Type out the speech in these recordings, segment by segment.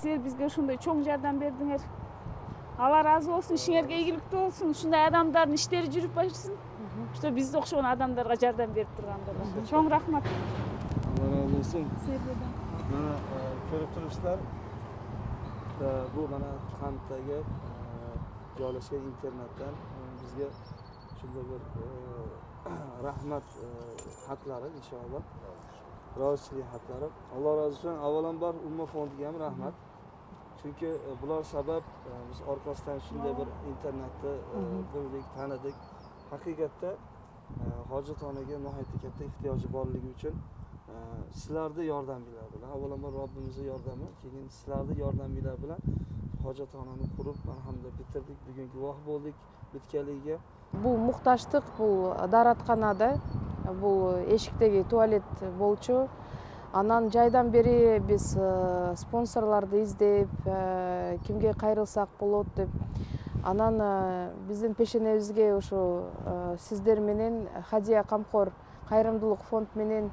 Силер бизге ушундай чоң жардам бердиңер. Алла разы болсун, ишиңерге ийгиликтүү болсун. Ушундай адамдардын иштери жүрүп барсын. Что бизде окшогон адамдарга жардам берип тургандыгы. Чоң рахмат. Alloh razı olsun. Mana ko'rib turibsizlar. Bu mana Qandagi joylashgan internatdan bizga shunday bir rahmat xatlari inshaalloh. Rozichilik xatlari. Alloh razı olsun. Avvalambor Umma fondiga ham rahmat. Chunki bular sabab biz orqasidan shunday bir internatni bildik, tanidik. Haqiqatda hojatxonaga nihoyatda katta ehtiyoji borligi uchun sizlarning yordaminglar bilan, avvalambor Robbimizning yordami, keyin sizlarning yordaminglar bilan hojatxonani qurib, hamda bitirdik. Bugun guvoh bo'ldik bitganligiga. Бул мукташтык, бул дааратканада, бул эшиктеги туалет болчу. Анан жайдан бери биз спонсорлорду издеп, кимге кайрылсак болот деп. Анан биздин пешенебизге ушу сиздер менен Хадия Камкор кайрымдуулук фонд менен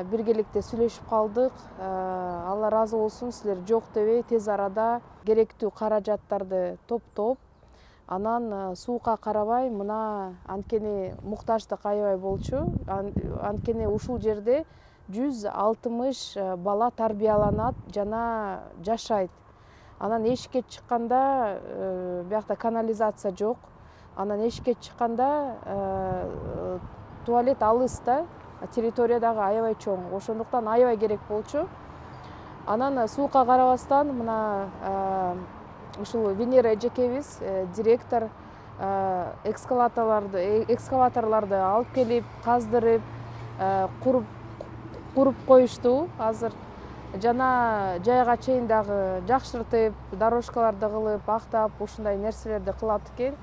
биргеликте сүйлөшүп калдык. Алла разы болсун, силер жок дебей тез арада керектүү каражаттарды топтоп, анан суукка карабай мына анткени мукташтык аябай болчу. Анткени ушул жерде 160 бала тарбияланат жана жашайт. Анан эшикке чыкканда биякта канализация жок. Анан эшикке чыкканда туалет алыс да, территория дагы аябай чоң. Ошондуктан аябай керек болчу. Анан суукка карабастан мына ушул Венера эжекебиз, директор экскаваторлорду алып келип, каздырып, куруп коюшту азыр. Жана жайга чейин дагы жакшыртып, дорожкаларды кылып, актап, ушундай нерселерди кылат экен.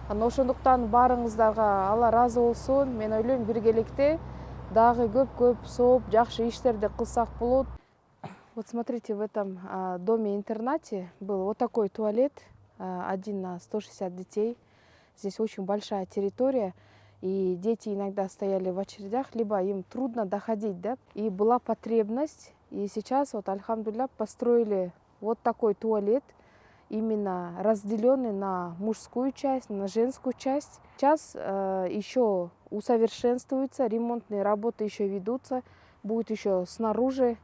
Ошондуктан баарыңыздарга Алла разы болсун. Мен ойлойм, биргеликте дагы көп сооп, жакшы иштерди кылсак болот. Вот смотрите, в этом доме-интернате был вот такой туалет, 1 на 160 детей. Здесь очень большая территория, и дети иногда стояли в очередях, либо им трудно доходить, да, и была потребность. И сейчас вот, альхамдулилля, построили вот такой туалет, именно разделенный на мужскую часть, на женскую часть. Сейчас еще усовершенствуется, ремонтные работы еще ведутся, будет еще снаружи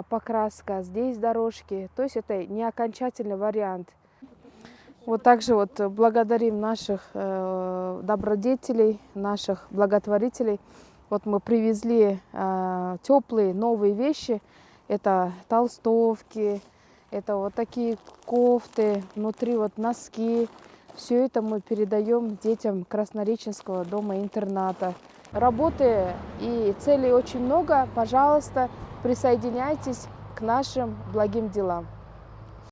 покраска, здесь дорожки. То есть это не окончательный вариант. Вот также вот благодарим наших добродетелей, наших благотворителей. Вот мы привезли теплые новые вещи. Это толстовки, это вот такие кофты, внутри вот носки. Все это мы передаем детям Краснореченского дома-интерната. Работы и целей очень много. Пожалуйста, присоединяйтесь к нашим благим делам.